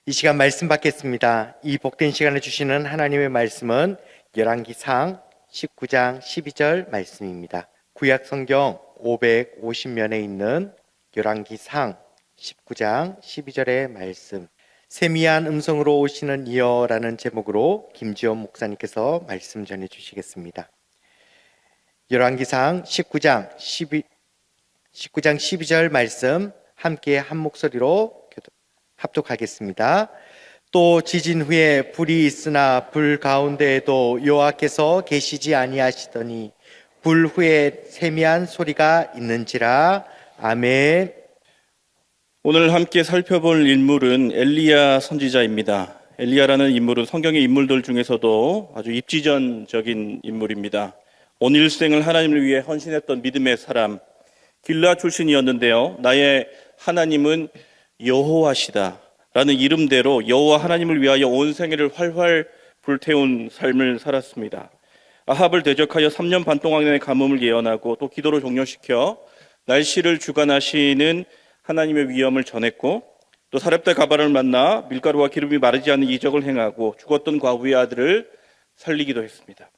이 시간 말씀 받겠습니다. 이 복된 시간을 주시는 하나님의 말씀은 열왕기상 19장 12절 말씀입니다. 구약 성경 550면에 있는 열왕기상 19장 12절의 말씀, 세미한 음성으로 오시는 이여라는 제목으로 김지원 목사님께서 말씀 전해 주시겠습니다. 열왕기상 19장 12절 말씀 함께 한 목소리로 합독하겠습니다. 또 지진 후에 불이 있으나 불 가운데에도 여호와께서 계시지 아니하시더니 불 후에 세미한 소리가 있는지라. 아멘. 오늘 함께 살펴볼 인물은 엘리야 선지자입니다. 엘리야라는 인물은 성경의 인물들 중에서도 아주 입지전적인 인물입니다. 온 일생을 하나님을 위해 헌신했던 믿음의 사람, 길르앗 출신이었는데요. 나의 하나님은 여호와시다 라는 이름대로 여호와 하나님을 위하여 온 생애를 활활 불태운 삶을 살았습니다. 아합을 대적하여 3년 반 동안의 가뭄을 예언하고 또 기도로 종료시켜 날씨를 주관하시는 하나님의 위엄을 전했고, 또 사렙다 가발을 만나 밀가루와 기름이 마르지 않는 이적을 행하고 죽었던 과부의 아들을 살리기도 했습니다.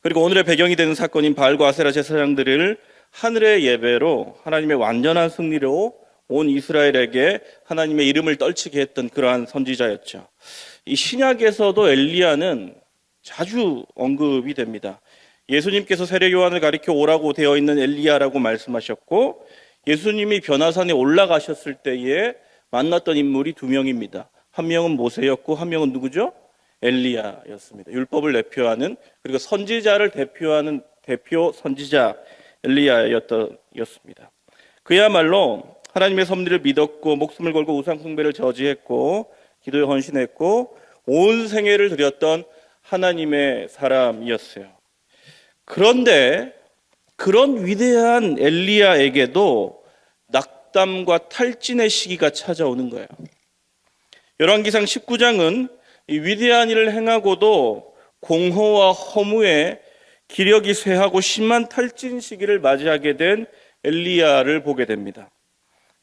그리고 오늘의 배경이 되는 사건인 바알과 아세라 제사장들을 하늘의 예배로 하나님의 완전한 승리로 온 이스라엘에게 하나님의 이름을 떨치게 했던 그러한 선지자였죠. 이 신약에서도 엘리야는 자주 언급이 됩니다. 예수님께서 세례 요한을 가리켜 오라고 되어 있는 엘리야라고 말씀하셨고, 예수님이 변화산에 올라가셨을 때에 만났던 인물이 두 명입니다. 한 명은 모세였고 한 명은 누구죠? 엘리야였습니다. 율법을 대표하는, 그리고 선지자를 대표하는 대표 선지자 엘리야였습니다. 그야말로 하나님의 섭리를 믿었고 목숨을 걸고 우상 숭배를 저지했고 기도에 헌신했고 온 생애를 드렸던 하나님의 사람이었어요. 그런데 그런 위대한 엘리야에게도 낙담과 탈진의 시기가 찾아오는 거예요. 열왕기상 19장은 이 위대한 일을 행하고도 공허와 허무에 기력이 쇠하고 심한 탈진 시기를 맞이하게 된 엘리야를 보게 됩니다.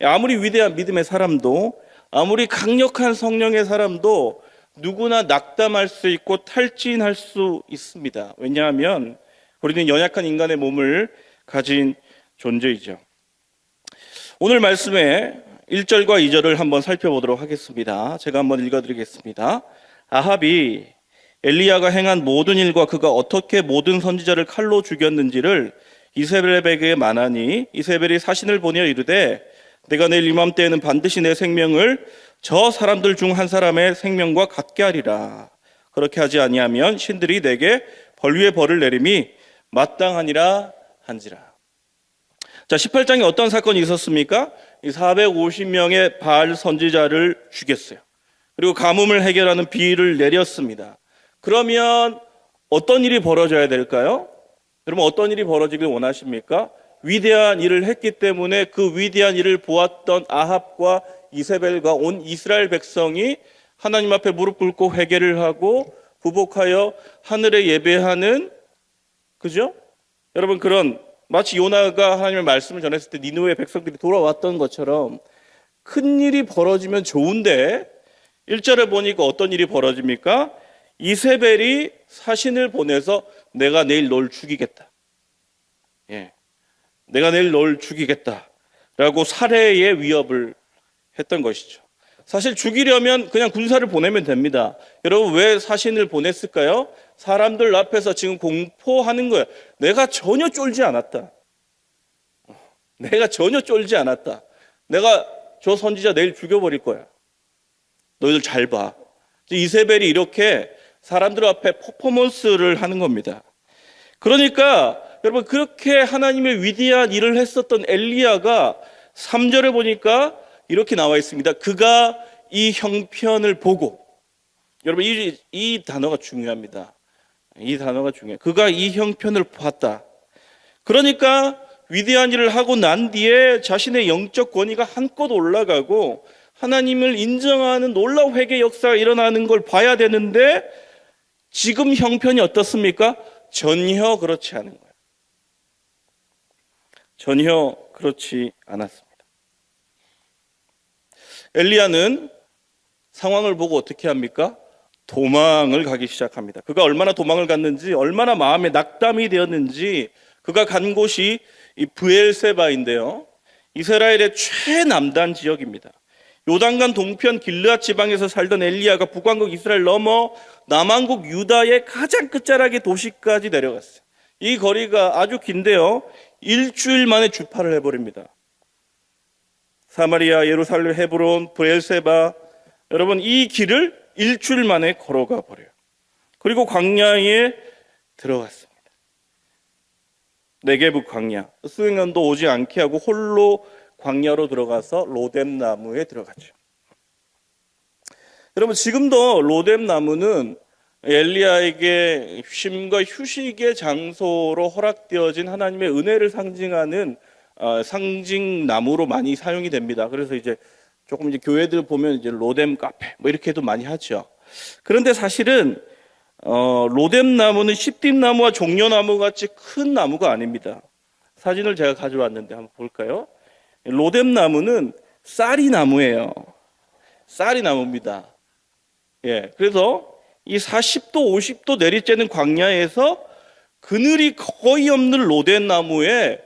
아무리 위대한 믿음의 사람도, 아무리 강력한 성령의 사람도 누구나 낙담할 수 있고 탈진할 수 있습니다. 왜냐하면 우리는 연약한 인간의 몸을 가진 존재이죠. 오늘 말씀의 1절과 2절을 한번 살펴보도록 하겠습니다. 제가 한번 읽어드리겠습니다. 아합이 엘리야가 행한 모든 일과 그가 어떻게 모든 선지자를 칼로 죽였는지를 이세벨에게 말하니, 이세벨이 사신을 보내어 이르되 내가 내일 이맘때에는 반드시 내 생명을 저 사람들 중 한 사람의 생명과 같게 하리라. 그렇게 하지 아니하면 신들이 내게 벌 위에 벌을 내림이 마땅하니라 한지라. 자, 18장에 어떤 사건이 있었습니까? 이 450명의 바알 선지자를 죽였어요. 그리고 가뭄을 해결하는 비를 내렸습니다. 그러면 어떤 일이 벌어져야 될까요? 여러분, 어떤 일이 벌어지길 원하십니까? 위대한 일을 했기 때문에 그 위대한 일을 보았던 아합과 이세벨과 온 이스라엘 백성이 하나님 앞에 무릎 꿇고 회개를 하고 부복하여 하늘에 예배하는, 그죠? 여러분, 그런 마치 요나가 하나님의 말씀을 전했을 때 니느웨 백성들이 돌아왔던 것처럼 큰 일이 벌어지면 좋은데 1절에 보니까 어떤 일이 벌어집니까? 이세벨이 사신을 보내서 내가 내일 널 죽이겠다. 내가 내일 널 죽이겠다라고 살해의 위협을 했던 것이죠. 사실 죽이려면 그냥 군사를 보내면 됩니다. 여러분, 왜 사신을 보냈을까요? 사람들 앞에서 지금 공포하는 거예요. 내가 전혀 쫄지 않았다. 내가 전혀 쫄지 않았다. 내가 저 선지자 내일 죽여버릴 거야. 너희들 잘 봐. 이세벨이 이렇게 사람들 앞에 퍼포먼스를 하는 겁니다. 그러니까 여러분, 그렇게 하나님의 위대한 일을 했었던 엘리야가 3절에 보니까 이렇게 나와 있습니다. 그가 이 형편을 보고, 여러분, 이 단어가 중요합니다. 이 단어가 중요해요. 그가 이 형편을 봤다. 그러니까 위대한 일을 하고 난 뒤에 자신의 영적 권위가 한껏 올라가고 하나님을 인정하는 놀라운 회개 역사가 일어나는 걸 봐야 되는데, 지금 형편이 어떻습니까? 전혀 그렇지 않은 거예요. 전혀 그렇지 않았습니다. 엘리야는 상황을 보고 어떻게 합니까? 도망을 가기 시작합니다. 그가 얼마나 도망을 갔는지, 얼마나 마음에 낙담이 되었는지, 그가 간 곳이 이 브엘세바인데요. 이스라엘의 최남단 지역입니다. 요단강 동편 길르앗 지방에서 살던 엘리야가 북왕국 이스라엘 넘어 남왕국 유다의 가장 끝자락의 도시까지 내려갔어요. 이 거리가 아주 긴데요. 일주일 만에 주파를 해버립니다. 사마리아, 예루살렘, 헤브론, 브엘세바, 여러분 이 길을 일주일 만에 걸어가 버려요. 그리고 광야에 들어갔습니다. 네게브 광야, 수행원도 오지 않게 하고 홀로 광야로 들어가서 로뎀 나무에 들어가죠. 여러분 지금도 로뎀 나무는 엘리야에게 쉼과 휴식의 장소로 허락되어진 하나님의 은혜를 상징하는 상징 나무로 많이 사용이 됩니다. 그래서 이제 조금 이제 교회들 보면 이제 로뎀 카페 뭐 이렇게도 많이 하죠. 그런데 사실은 로뎀 나무는 십딧 나무와 종려나무 같이 큰 나무가 아닙니다. 사진을 제가 가져왔는데 한번 볼까요? 로뎀 나무는 쌀이 나무예요. 쌀이 나무입니다. 예, 그래서 이 40도, 50도 내리쬐는 광야에서 그늘이 거의 없는 로뎀 나무에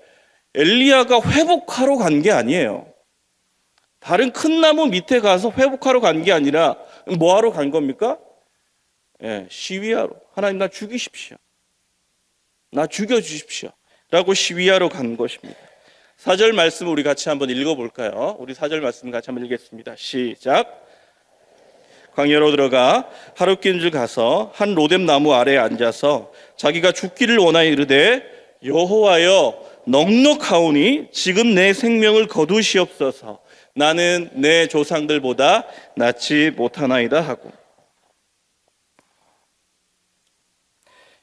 엘리야가 회복하러 간 게 아니에요. 다른 큰 나무 밑에 가서 회복하러 간 게 아니라 뭐하러 간 겁니까? 예, 시위하러. 하나님 나 죽이십시오. 나 죽여주십시오. 라고 시위하러 간 것입니다. 4절 말씀 우리 같이 한번 읽어볼까요? 우리 4절 말씀 같이 한번 읽겠습니다. 시작. 광야로 들어가 하룻길을 가서 한 로뎀 나무 아래에 앉아서 자기가 죽기를 원하여 이르되 여호와여 넉넉하오니 지금 내 생명을 거두시옵소서. 나는 내 조상들보다 낫지 못하나이다 하고.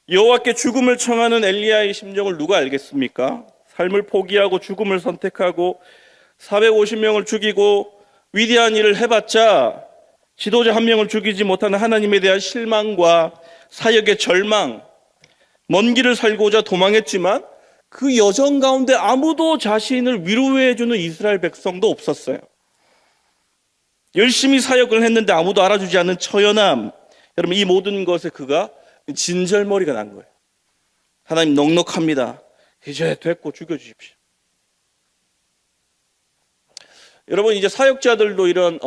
여호와께 죽음을 청하는 엘리야의 심정을 누가 알겠습니까? 삶을 포기하고 죽음을 선택하고 450명을 죽이고 위대한 일을 해봤자 지도자 한 명을 죽이지 못하는 하나님에 대한 실망과 사역의 절망, 먼 길을 살고자 도망했지만 그 여정 가운데 아무도 자신을 위로해주는 이스라엘 백성도 없었어요. 열심히 사역을 했는데 아무도 알아주지 않는 처연함. 여러분 이 모든 것에 그가 진절머리가 난 거예요. 하나님 넉넉합니다. 이제 됐고 죽여주십시오. 여러분 이제 사역자들도 이런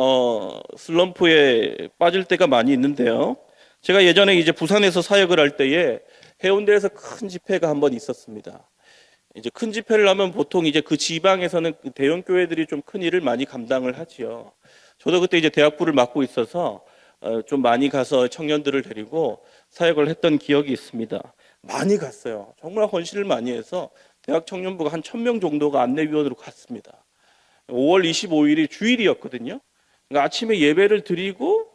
슬럼프에 빠질 때가 많이 있는데요. 제가 예전에 이제 부산에서 사역을 할 때에 해운대에서 큰 집회가 한번 있었습니다. 이제 큰 집회를 하면 보통 이제 그 지방에서는 대형 교회들이 좀 큰 일을 많이 감당을 하지요. 저도 그때 이제 대학부를 맡고 있어서 좀 많이 가서 청년들을 데리고 사역을 했던 기억이 있습니다. 많이 갔어요. 정말 헌신을 많이 해서 대학 청년부가 한 1000명 정도가 안내위원으로 갔습니다. 5월 25일이 주일이었거든요. 그러니까 아침에 예배를 드리고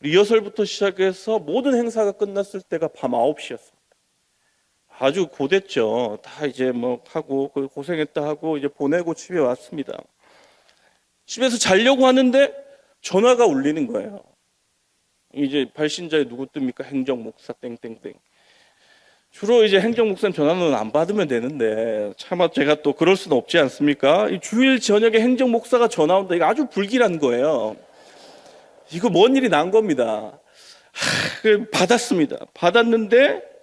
리허설부터 시작해서 모든 행사가 끝났을 때가 밤 9시였습니다. 아주 고됐죠. 다 이제 뭐 하고 고생했다 하고 이제 보내고 집에 왔습니다. 집에서 자려고 하는데 전화가 울리는 거예요. 이제 발신자에 누구 뜹니까? 행정목사 땡땡땡. 주로 이제 행정목사님 전화는 안 받으면 되는데 차마 제가 또 그럴 수는 없지 않습니까? 이 주일 저녁에 행정목사가 전화 온다. 이거 아주 불길한 거예요. 이거 뭔 일이 난 겁니다. 받았습니다. 받았는데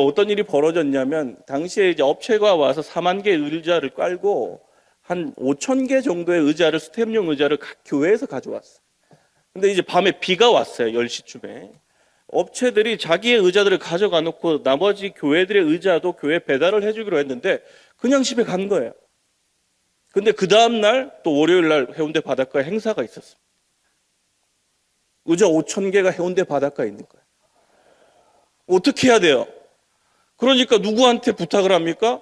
어떤 일이 벌어졌냐면 당시에 이제 업체가 와서 4만 개의 의자를 깔고 한 5,000개 정도의 의자를 스텝용 의자를 각 교회에서 가져왔어요. 근데 이제 밤에 비가 왔어요. 10시쯤에. 업체들이 자기의 의자들을 가져가 놓고 나머지 교회들의 의자도 교회 배달을 해주기로 했는데 그냥 집에 간 거예요. 근데 그 다음날 또 월요일날 해운대 바닷가에 행사가 있었습니다. 의자 5,000개가 해운대 바닷가에 있는 거예요. 어떻게 해야 돼요? 그러니까 누구한테 부탁을 합니까?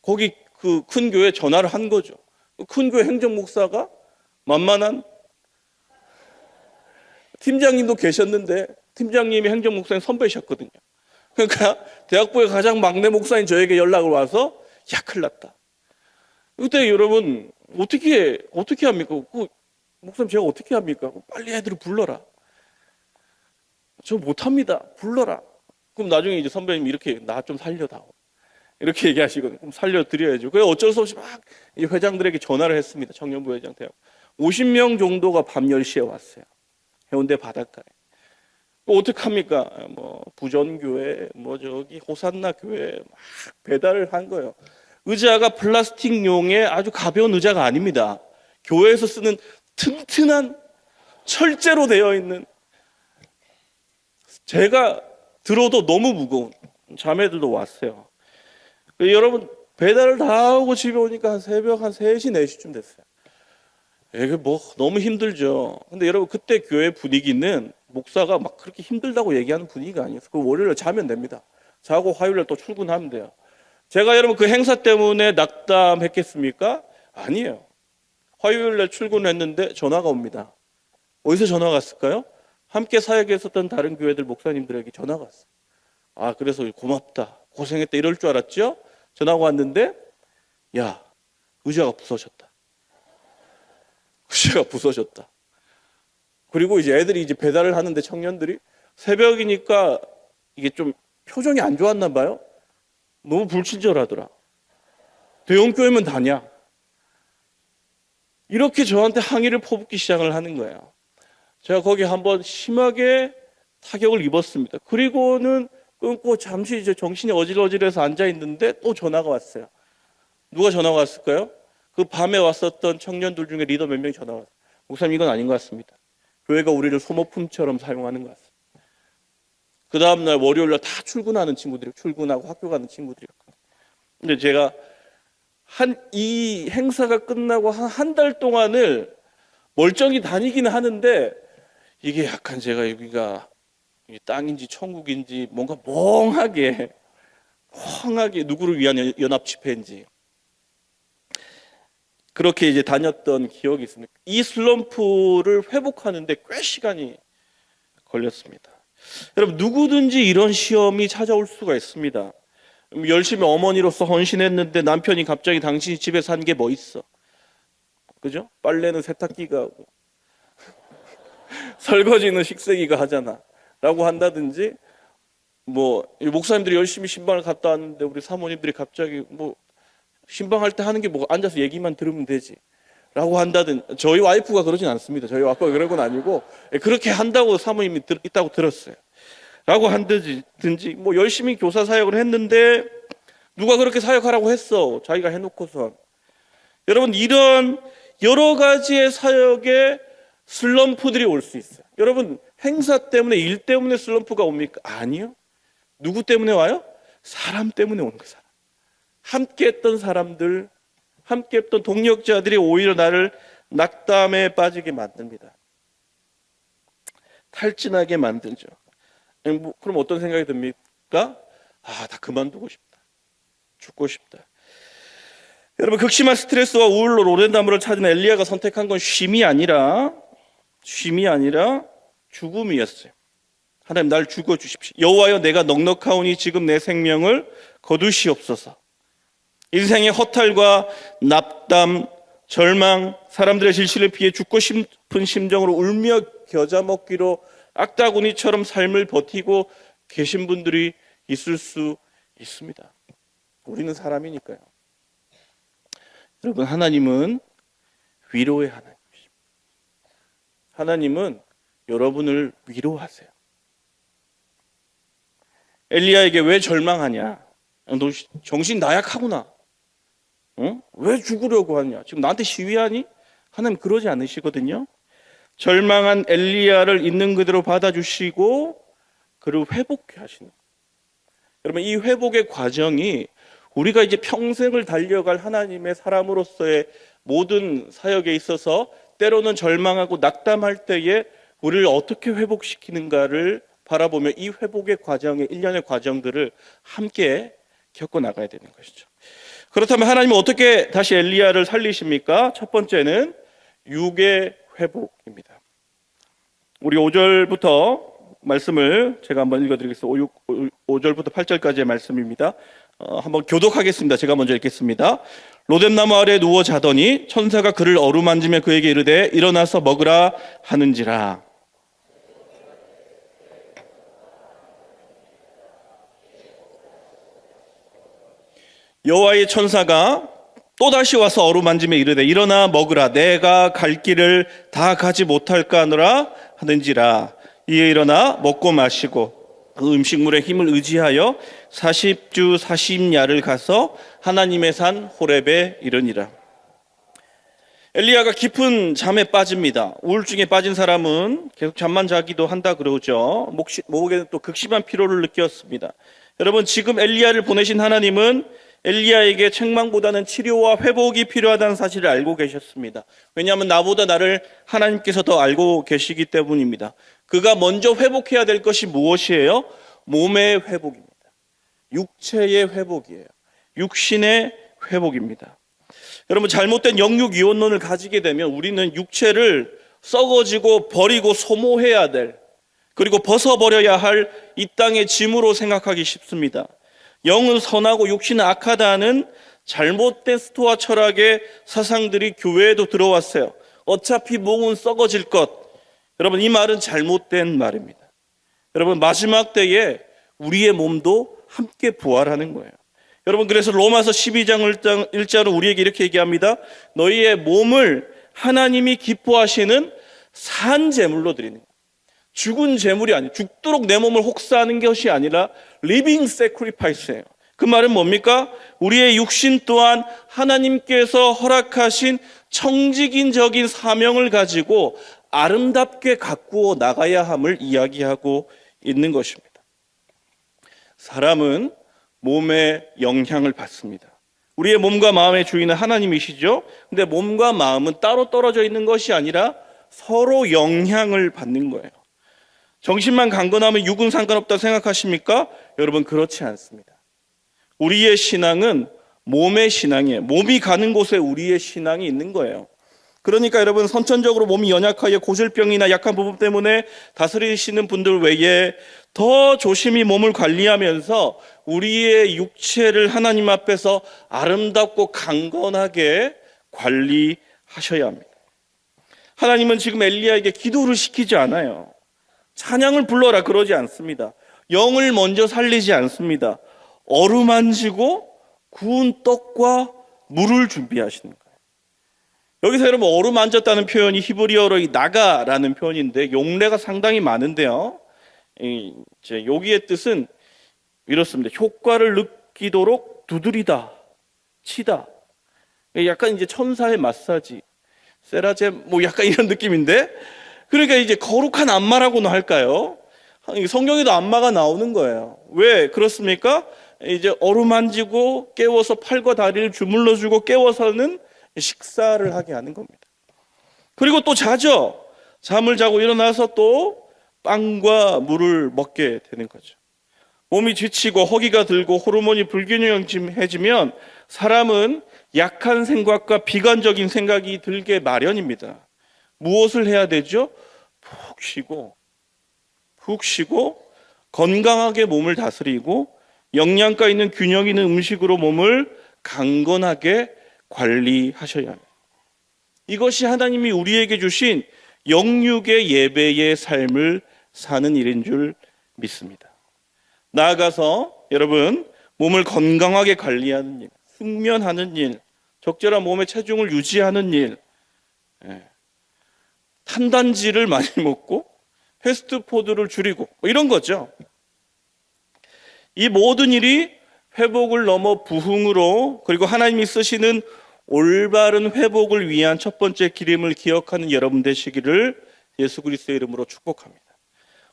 거기 그 큰 교회에 전화를 한 거죠. 큰 교회 행정목사가 만만한 팀장님도 계셨는데 팀장님이 행정목사님 선배셨거든요. 그러니까 대학부의 가장 막내 목사인 저에게 연락을 와서 야 큰일 났다. 그때 여러분 어떻게 합니까? 목사님 제가 어떻게 합니까? 빨리 애들을 불러라. 저 못합니다. 불러라. 그럼 나중에 이제 선배님 이렇게 나 좀 살려다오. 이렇게 얘기하시거든요. 그럼 살려드려야죠. 그래서 어쩔 수 없이 막 회장들에게 전화를 했습니다. 청년부 회장 대학. 50명 정도가 밤 10시에 왔어요. 해운대 바닷가에. 어떡합니까? 뭐 부전교회, 뭐 저기 호산나 교회 막 배달을 한 거예요. 의자가 플라스틱용의 아주 가벼운 의자가 아닙니다. 교회에서 쓰는 튼튼한 철제로 되어 있는, 제가 들어도 너무 무거운, 자매들도 왔어요. 여러분 배달을 다 하고 집에 오니까 새벽 한 3시, 4시쯤 됐어요. 이게 뭐 너무 힘들죠. 근데 여러분 그때 교회 분위기는 목사가 막 그렇게 힘들다고 얘기하는 분위기가 아니었어요. 그 월요일에 자면 됩니다. 자고 화요일에 또 출근하면 돼요. 제가 여러분 그 행사 때문에 낙담했겠습니까? 아니에요. 화요일에 출근했는데 전화가 옵니다. 어디서 전화가 왔을까요? 함께 사역했었던 다른 교회들 목사님들에게 전화가 왔어요. 아, 그래서 고맙다, 고생했다 이럴 줄 알았죠? 전화가 왔는데, 야, 의자가 부서졌다. 의자가 부서졌다. 그리고 이제 애들이 이제 배달을 하는데, 청년들이 새벽이니까 이게 좀 표정이 안 좋았나 봐요. 너무 불친절하더라. 대형교회면 다냐? 이렇게 저한테 항의를 퍼붓기 시작을 하는 거예요. 제가 거기 한번 심하게 타격을 입었습니다. 그리고는 끊고 잠시 이제 정신이 어질어질해서 앉아 있는데 또 전화가 왔어요. 누가 전화가 왔을까요? 그 밤에 왔었던 청년들 중에 리더 몇 명이 전화가 왔어요. 목사님, 이건 아닌 것 같습니다. 교회가 우리를 소모품처럼 사용하는 것 같습니다. 그 다음날 월요일날 다 출근하는 친구들이, 출근하고 학교 가는 친구들이었거든요. 근데 제가 이 행사가 끝나고 한 달 동안을 멀쩡히 다니기는 하는데, 이게 약간 제가 여기가 땅인지 천국인지 뭔가 멍하게 누구를 위한 연합 집회인지 그렇게 이제 다녔던 기억이 있습니다. 이 슬럼프를 회복하는데 꽤 시간이 걸렸습니다. 여러분, 누구든지 이런 시험이 찾아올 수가 있습니다. 열심히 어머니로서 헌신했는데 남편이 갑자기 당신이 집에서 한 게 뭐 있어? 그죠? 빨래는 세탁기가 하고 설거지는 식세기가 하잖아 라고 한다든지, 뭐 목사님들이 열심히 신방을 갔다 왔는데 우리 사모님들이 갑자기 뭐 신방할 때 하는 게 뭐 앉아서 얘기만 들으면 되지 라고 한다든지. 저희 와이프가 그러진 않습니다. 저희 와이프가 그런 건 아니고, 그렇게 한다고 사모님이 있다고 들었어요 라고 한다든지, 뭐 열심히 교사 사역을 했는데 누가 그렇게 사역하라고 했어, 자기가 해놓고선. 여러분, 이런 여러 가지의 사역에 슬럼프들이 올 수 있어요. 여러분, 행사 때문에, 일 때문에 슬럼프가 옵니까? 아니요. 누구 때문에 와요? 사람 때문에 오는 거예요. 함께 했던 사람들, 함께 했던 동력자들이 오히려 나를 낙담에 빠지게 만듭니다. 탈진하게 만들죠. 그럼 어떤 생각이 듭니까? 아, 다 그만두고 싶다. 죽고 싶다. 여러분, 극심한 스트레스와 우울로 로덴나무를 찾은 엘리야가 선택한 건 쉼이 아니라 죽음이었어요. 하나님, 날 죽어주십시오. 여호와여, 내가 넉넉하오니 지금 내 생명을 거두시옵소서. 인생의 허탈과 낙담, 절망, 사람들의 질시를 피해 죽고 싶은 심정으로 울며 겨자 먹기로 악다구니처럼 삶을 버티고 계신 분들이 있을 수 있습니다. 우리는 사람이니까요. 여러분, 하나님은 위로의 하나님이십니다. 하나님은 여러분을 위로하세요. 엘리야에게 왜 절망하냐? 너 정신 나약하구나. 왜 죽으려고 하냐? 지금 나한테 시위하니? 하나님 그러지 않으시거든요. 절망한 엘리야를 있는 그대로 받아주시고 그를 회복해 하시는. 여러분, 이 회복의 과정이 우리가 이제 평생을 달려갈 하나님의 사람으로서의 모든 사역에 있어서 때로는 절망하고 낙담할 때에 우리를 어떻게 회복시키는가를 바라보며 이 회복의 과정의 일련의 과정들을 함께 겪어 나가야 되는 것이죠. 그렇다면 하나님은 어떻게 다시 엘리야를 살리십니까? 첫 번째는 육의 회복입니다. 우리 5절부터 말씀을 제가 한번 읽어드리겠습니다. 5절부터 8절까지의 말씀입니다. 한번 교독하겠습니다. 제가 먼저 읽겠습니다. 로뎀나무 아래 누워 자더니 천사가 그를 어루만지며 그에게 이르되 일어나서 먹으라 하는지라. 여호와의 천사가 또다시 와서 어루만지며 이르되 일어나 먹으라. 내가 갈 길을 다 가지 못할까 하노라 하는지라. 이에 일어나 먹고 마시고 그 음식물의 힘을 의지하여 40주 40야를 가서 하나님의 산 호렙에 이르니라. 엘리야가 깊은 잠에 빠집니다. 우울증에 빠진 사람은 계속 잠만 자기도 한다 그러죠. 목에는 또 극심한 피로를 느꼈습니다. 여러분, 지금 엘리야를 보내신 하나님은 엘리야에게 책망보다는 치료와 회복이 필요하다는 사실을 알고 계셨습니다. 왜냐하면 나보다 나를 하나님께서 더 알고 계시기 때문입니다. 그가 먼저 회복해야 될 것이 무엇이에요? 몸의 회복입니다. 육체의 회복이에요. 육신의 회복입니다. 여러분, 잘못된 영육이혼론을 가지게 되면 우리는 육체를 썩어지고 버리고 소모해야 될, 그리고 벗어버려야 할 이 땅의 짐으로 생각하기 쉽습니다. 영은 선하고 육신은 악하다는 잘못된 스토아 철학의 사상들이 교회에도 들어왔어요. 어차피 몸은 썩어질 것. 여러분, 이 말은 잘못된 말입니다. 여러분, 마지막 때에 우리의 몸도 함께 부활하는 거예요. 여러분, 그래서 로마서 12장 1절은 우리에게 이렇게 얘기합니다. 너희의 몸을 하나님이 기뻐하시는 산 제물로 드리는 거예요. 죽은 제물이 아니에요. 죽도록 내 몸을 혹사하는 것이 아니라 리빙 세크리파이스예요. 그 말은 뭡니까? 우리의 육신 또한 하나님께서 허락하신 청지기적인 사명을 가지고 아름답게 가꾸어 나가야 함을 이야기하고 있는 것입니다. 사람은 몸에 영향을 받습니다. 우리의 몸과 마음의 주인은 하나님이시죠. 근데 몸과 마음은 따로 떨어져 있는 것이 아니라 서로 영향을 받는 거예요. 정신만 강건하면 육은 상관없다고 생각하십니까? 여러분, 그렇지 않습니다. 우리의 신앙은 몸의 신앙이에요. 몸이 가는 곳에 우리의 신앙이 있는 거예요. 그러니까 여러분, 선천적으로 몸이 연약하여 고질병이나 약한 부분 때문에 다스리시는 분들 외에 더 조심히 몸을 관리하면서 우리의 육체를 하나님 앞에서 아름답고 강건하게 관리하셔야 합니다. 하나님은 지금 엘리야에게 기도를 시키지 않아요. 찬양을 불러라 그러지 않습니다. 영을 먼저 살리지 않습니다. 어루만지고 구운 떡과 물을 준비하시는 거예요. 여기서 여러분, 어루만졌다는 표현이 히브리어로 나가라는 표현인데 용례가 상당히 많은데요. 여기의 뜻은 이렇습니다. 효과를 느끼도록 두드리다, 치다. 약간 이제 천사의 마사지, 세라젬 약간 이런 느낌인데, 그러니까 이제 거룩한 안마라고나 할까요? 성경에도 안마가 나오는 거예요. 왜 그렇습니까? 이제 어루만지고 깨워서 팔과 다리를 주물러주고 깨워서는 식사를 하게 하는 겁니다. 그리고 또 자죠. 잠을 자고 일어나서 또 빵과 물을 먹게 되는 거죠. 몸이 지치고 허기가 들고 호르몬이 불균형해지면 사람은 약한 생각과 비관적인 생각이 들게 마련입니다. 무엇을 해야 되죠? 푹 쉬고 건강하게 몸을 다스리고 영양가 있는 균형 있는 음식으로 몸을 강건하게 관리하셔야 합니다. 이것이 하나님이 우리에게 주신 영육의 예배의 삶을 사는 일인 줄 믿습니다. 나아가서 여러분, 몸을 건강하게 관리하는 일, 숙면하는 일, 적절한 몸의 체중을 유지하는 일, 탄단지를 많이 먹고 패스트푸드를 줄이고 이런 거죠. 이 모든 일이 회복을 넘어 부흥으로, 그리고 하나님이 쓰시는 올바른 회복을 위한 첫 번째 기림을 기억하는 여러분 되시기를 예수 그리스도의 이름으로 축복합니다.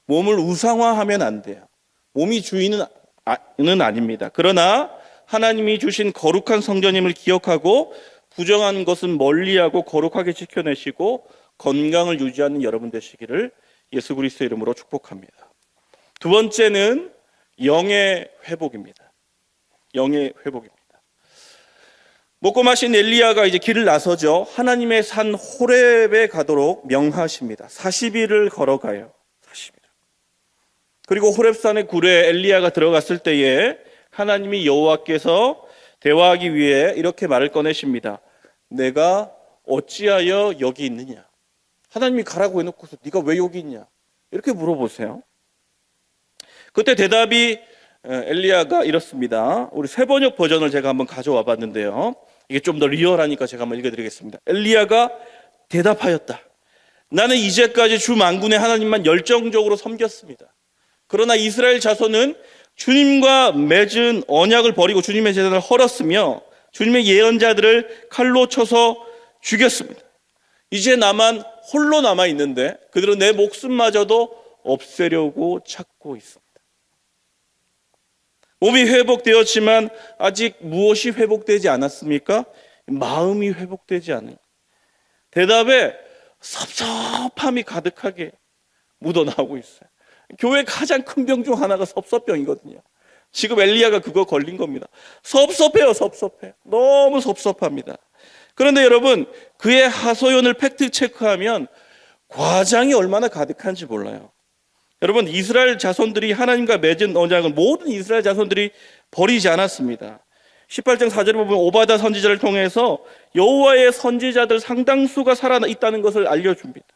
몸을 우상화하면 안 돼요. 몸이 주인은 아닙니다. 그러나 하나님이 주신 거룩한 성전임을 기억하고 부정한 것은 멀리하고 거룩하게 지켜내시고 건강을 유지하는 여러분 되시기를 예수 그리스도의 이름으로 축복합니다. 두 번째는 영의 회복입니다. 영의 회복입니다. 먹고 마신 엘리야가 이제 길을 나서죠. 하나님의 산 호렙에 가도록 명하십니다. 40일을 걸어가요. 40일. 그리고 호렙산의 굴에 엘리야가 들어갔을 때에 하나님이 여호와께서 대화하기 위해 이렇게 말을 꺼내십니다. 내가 어찌하여 여기 있느냐? 하나님이 가라고 해놓고서 네가 왜 여기 있냐? 이렇게 물어보세요. 그때 대답이 엘리야가 이렇습니다. 우리 세번역 버전을 제가 한번 가져와 봤는데요. 이게 좀 더 리얼하니까 제가 한번 읽어드리겠습니다. 엘리야가 대답하였다. 나는 이제까지 주 만군의 하나님만 열정적으로 섬겼습니다. 그러나 이스라엘 자손은 주님과 맺은 언약을 버리고 주님의 제단을 헐었으며 주님의 예언자들을 칼로 쳐서 죽였습니다. 이제 나만 홀로 남아있는데 그들은 내 목숨마저도 없애려고 찾고 있습니다. 몸이 회복되었지만 아직 무엇이 회복되지 않았습니까? 마음이 회복되지 않은 대답에 섭섭함이 가득하게 묻어나오고 있어요. 교회 가장 큰 병 중 하나가 섭섭병이거든요. 지금 엘리야가 그거 걸린 겁니다. 섭섭해요, 섭섭해. 너무 섭섭합니다. 그런데 여러분, 그의 하소연을 팩트 체크하면 과장이 얼마나 가득한지 몰라요. 여러분, 이스라엘 자손들이 하나님과 맺은 언약을 모든 이스라엘 자손들이 버리지 않았습니다. 18장 4절에 보면 오바다 선지자를 통해서 여호와의 선지자들 상당수가 살아있다는 것을 알려줍니다.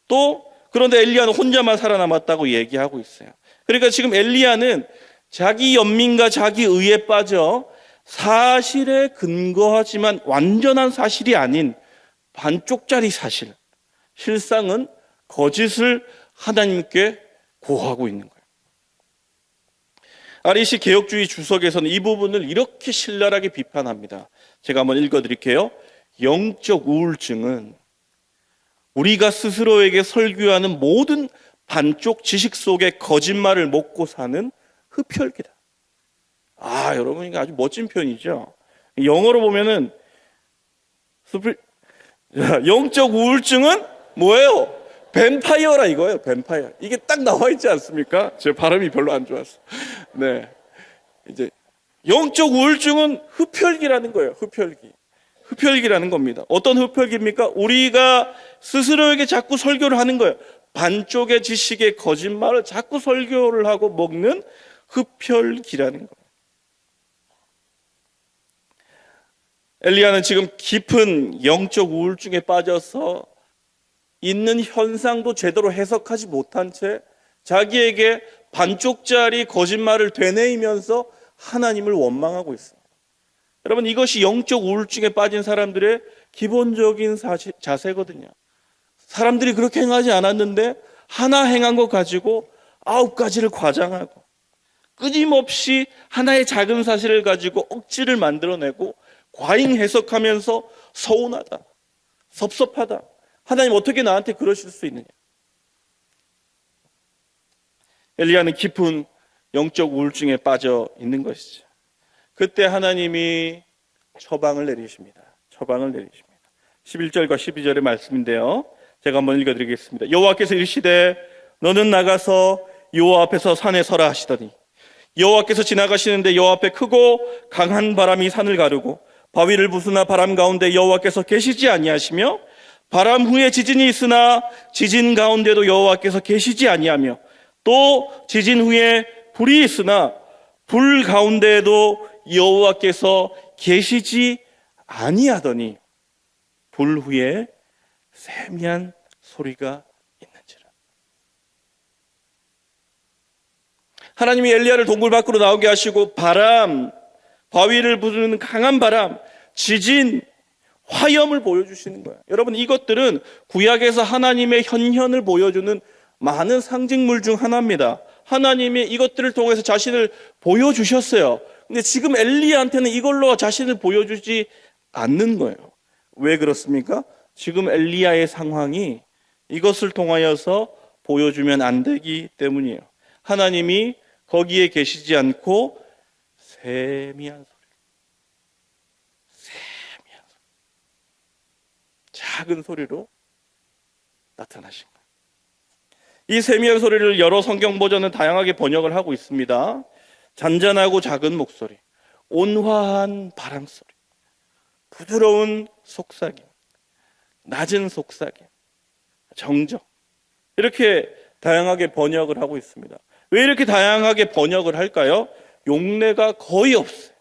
또 그런데 엘리야는 혼자만 살아남았다고 얘기하고 있어요. 그러니까 지금 엘리야는 자기 연민과 자기 의에 빠져 사실에 근거하지만 완전한 사실이 아닌 반쪽짜리 사실, 실상은 거짓을 하나님께 고하고 있는 거예요. REC 개혁주의 주석에서는 이 부분을 이렇게 신랄하게 비판합니다. 제가 한번 읽어드릴게요. 영적 우울증은 우리가 스스로에게 설교하는 모든 반쪽 지식 속에 거짓말을 먹고 사는 흡혈귀다. 여러분, 이거 아주 멋진 표현이죠. 영어로 보면은 영적 우울증은 뭐예요? 뱀파이어라 이거예요. 뱀파이어. 이게 딱 나와 있지 않습니까? 제 발음이 별로 안 좋았어. 네, 이제 영적 우울증은 흡혈귀라는 거예요. 흡혈귀라는 겁니다. 어떤 흡혈귀입니까? 우리가 스스로에게 자꾸 설교를 하는 거예요. 반쪽의 지식의 거짓말을 자꾸 설교를 하고 먹는 흡혈귀라는 거예요. 엘리야는 지금 깊은 영적 우울증에 빠져서 있는 현상도 제대로 해석하지 못한 채 자기에게 반쪽짜리 거짓말을 되뇌이면서 하나님을 원망하고 있습니다. 여러분, 이것이 영적 우울증에 빠진 사람들의 기본적인 자세거든요. 사람들이 그렇게 행하지 않았는데 하나 행한 것 가지고 9가지를 과장하고 끊임없이 하나의 작은 사실을 가지고 억지를 만들어내고 과잉 해석하면서 서운하다, 섭섭하다. 하나님 어떻게 나한테 그러실 수 있느냐. 엘리야는 깊은 영적 우울증에 빠져 있는 것이죠. 그때 하나님이 처방을 내리십니다. 11절과 12절의 말씀인데요. 제가 한번 읽어드리겠습니다. 여호와께서 이르시되 너는 나가서 여호와 앞에서 산에 서라 하시더니 여호와께서 지나가시는데 여호와 앞에 크고 강한 바람이 산을 가르고 바위를 부수나 바람 가운데 여호와께서 계시지 아니하시며 바람 후에 지진이 있으나 지진 가운데도 여호와께서 계시지 아니하며 또 지진 후에 불이 있으나 불 가운데에도 여호와께서 계시지 아니하더니 불 후에 세미한 소리가 있는지라. 하나님이 엘리야를 동굴 밖으로 나오게 하시고 바람, 바위를 부르는 강한 바람, 지진, 화염을 보여주시는 거예요. 여러분, 이것들은 구약에서 하나님의 현현을 보여주는 많은 상징물 중 하나입니다. 하나님이 이것들을 통해서 자신을 보여주셨어요. 근데 지금 엘리야한테는 이걸로 자신을 보여주지 않는 거예요. 왜 그렇습니까? 지금 엘리야의 상황이 이것을 통하여서 보여주면 안 되기 때문이에요. 하나님이 거기에 계시지 않고 세미한 소리, 작은 소리로 나타나신 거예요. 이 세미한 소리를 여러 성경 버전은 다양하게 번역을 하고 있습니다. 잔잔하고 작은 목소리, 온화한 바람소리, 부드러운 속삭임, 낮은 속삭임, 정적, 이렇게 다양하게 번역을 하고 있습니다. 왜 이렇게 다양하게 번역을 할까요? 용례가 거의 없어요.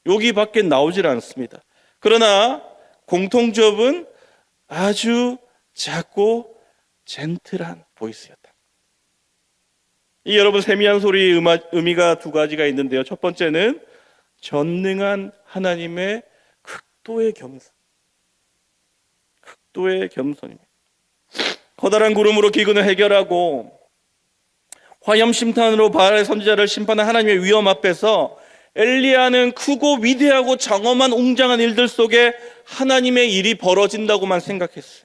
여기밖에 나오질 않습니다. 그러나 공통점은 아주 작고 젠틀한 보이스였다. 이 여러분, 세미한 소리의 의미가 두 가지가 있는데요. 첫 번째는 전능한 하나님의 그 극도의 겸손. 극도의 겸손입니다. 커다란 구름으로 기근을 해결하고 화염심탄으로 바알의 선지자를 심판한 하나님의 위엄 앞에서 엘리야는 크고 위대하고 장엄한 웅장한 일들 속에 하나님의 일이 벌어진다고만 생각했어요.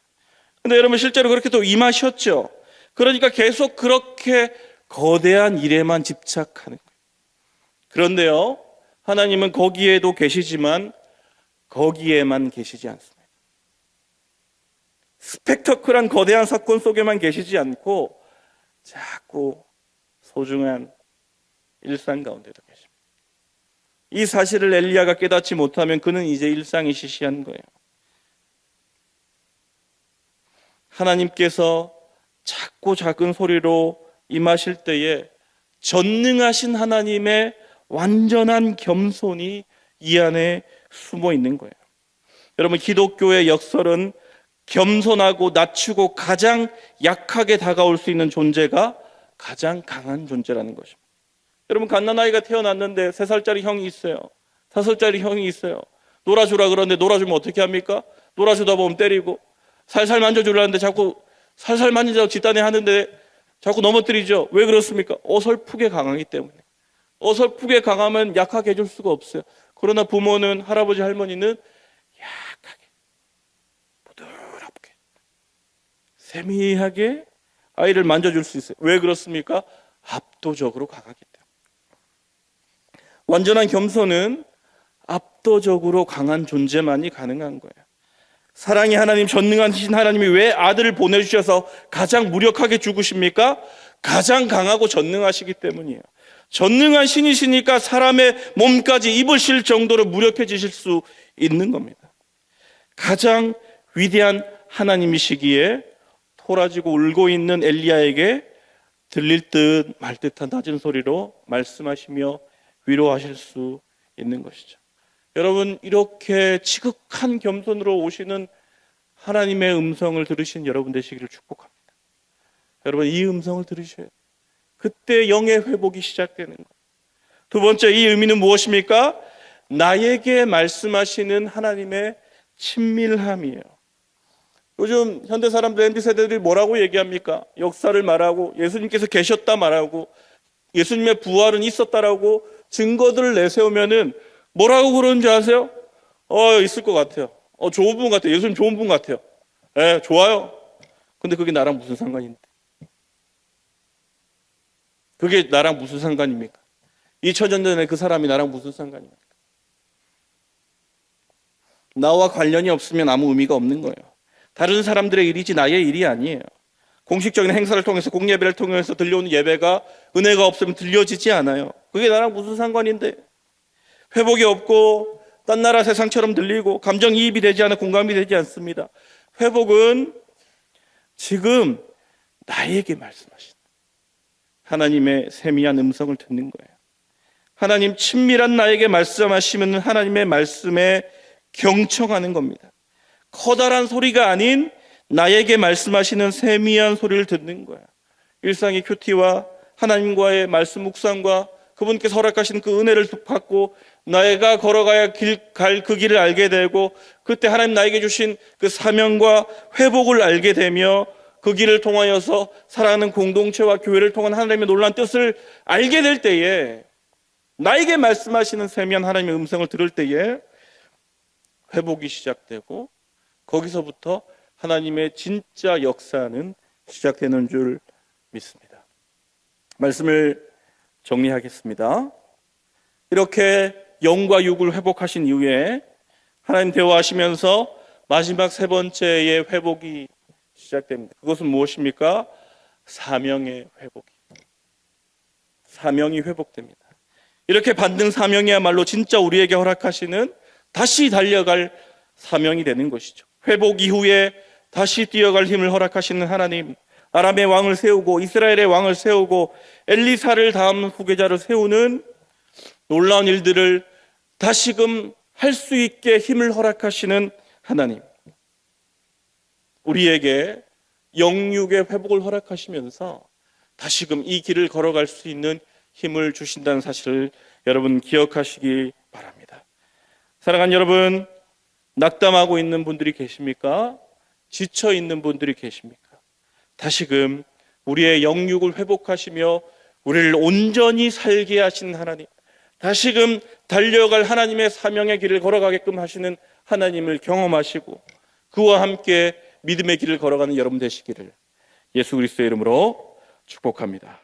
근데 여러분 실제로 그렇게 또 임하셨죠. 그러니까 계속 그렇게 거대한 일에만 집착하는 거예요. 그런데요, 하나님은 거기에도 계시지만 거기에만 계시지 않습니다. 스펙터클한 거대한 사건 속에만 계시지 않고 자꾸 소중한 일상 가운데도 계십니다. 이 사실을 엘리야가 깨닫지 못하면 그는 이제 일상이 시시한 거예요. 하나님께서 작고 작은 소리로 임하실 때에 전능하신 하나님의 완전한 겸손이 이 안에 숨어 있는 거예요. 여러분, 기독교의 역설은 겸손하고 낮추고 가장 약하게 다가올 수 있는 존재가 가장 강한 존재라는 것입니다. 여러분, 갓난아이가 태어났는데 3살짜리 형이 있어요. 5살짜리 형이 있어요. 놀아주라 그러는데 놀아주면 어떻게 합니까? 놀아주다 보면 때리고, 살살 만져주려는데 자꾸 살살 만지자고 집단에 하는데 자꾸 넘어뜨리죠. 왜 그렇습니까? 어설프게 강하기 때문에. 어설프게 강하면 약하게 해줄 수가 없어요. 그러나 부모는, 할아버지 할머니는 약하게, 부드럽게, 세미하게 아이를 만져줄 수 있어요. 왜 그렇습니까? 압도적으로 강하기 때문에. 완전한 겸손은 압도적으로 강한 존재만이 가능한 거예요. 사랑의 하나님, 전능하신 하나님이 왜 아들을 보내주셔서 가장 무력하게 죽으십니까? 가장 강하고 전능하시기 때문이에요. 전능한 신이시니까 사람의 몸까지 입으실 정도로 무력해지실 수 있는 겁니다. 가장 위대한 하나님이시기에 토라지고 울고 있는 엘리야에게 들릴 듯 말 듯한 낮은 소리로 말씀하시며 위로하실 수 있는 것이죠. 여러분, 이렇게 지극한 겸손으로 오시는 하나님의 음성을 들으신 여러분 되시기를 축복합니다. 여러분, 이 음성을 들으셔야 돼요. 그때 영의 회복이 시작되는 거예요. 두 번째, 이 의미는 무엇입니까? 나에게 말씀하시는 하나님의 친밀함이에요. 요즘 현대 사람들, MZ 세대들이 뭐라고 얘기합니까? 역사를 말하고 예수님께서 계셨다 말하고 예수님의 부활은 있었다라고 증거들을 내세우면은 뭐라고 그러는지 아세요? 있을 것 같아요. 좋은 분 같아요. 예수님 좋은 분 같아요. 예, 좋아요. 근데 그게 나랑 무슨 상관인데? 그게 나랑 무슨 상관입니까? 2000년 전에 그 사람이 나랑 무슨 상관입니까? 나와 관련이 없으면 아무 의미가 없는 거예요. 다른 사람들의 일이지 나의 일이 아니에요. 공식적인 행사를 통해서, 공예배를 통해서 들려오는 예배가 은혜가 없으면 들려지지 않아요. 그게 나랑 무슨 상관인데? 회복이 없고 딴 나라 세상처럼 들리고 감정이입이 되지 않아 공감이 되지 않습니다. 회복은 지금 나에게 말씀하신 하나님의 세미한 음성을 듣는 거예요. 하나님 친밀한 나에게 말씀하시면 하나님의 말씀에 경청하는 겁니다. 커다란 소리가 아닌 나에게 말씀하시는 세미한 소리를 듣는 거예요. 일상의 큐티와 하나님과의 말씀 묵상과 그분께서 허락하시는 그 은혜를 받고 내가 걸어가야 갈 그 길을 알게 되고, 그때 하나님 나에게 주신 그 사명과 회복을 알게 되며 그 길을 통하여서 사랑하는 공동체와 교회를 통한 하나님의 놀라운 뜻을 알게 될 때에, 나에게 말씀하시는 세미한 하나님의 음성을 들을 때에 회복이 시작되고 거기서부터 하나님의 진짜 역사는 시작되는 줄 믿습니다. 말씀을 정리하겠습니다. 이렇게 영과 육을 회복하신 이후에 하나님 대화하시면서 마지막 세 번째의 회복이 시작됩니다. 그것은 무엇입니까? 사명의 회복이. 사명이 회복됩니다. 이렇게 받는 사명이야말로 진짜 우리에게 허락하시는 다시 달려갈 사명이 되는 것이죠. 회복 이후에 다시 뛰어갈 힘을 허락하시는 하나님, 아람의 왕을 세우고 이스라엘의 왕을 세우고 엘리사를 다음 후계자를 세우는 놀라운 일들을 다시금 할 수 있게 힘을 허락하시는 하나님, 우리에게 영육의 회복을 허락하시면서 다시금 이 길을 걸어갈 수 있는 힘을 주신다는 사실을 여러분 기억하시기 바랍니다. 사랑하는 여러분, 낙담하고 있는 분들이 계십니까? 지쳐 있는 분들이 계십니까? 다시금 우리의 영육을 회복하시며 우리를 온전히 살게 하신 하나님, 다시금 달려갈 하나님의 사명의 길을 걸어가게끔 하시는 하나님을 경험하시고 그와 함께 믿음의 길을 걸어가는 여러분 되시기를 예수 그리스도의 이름으로 축복합니다.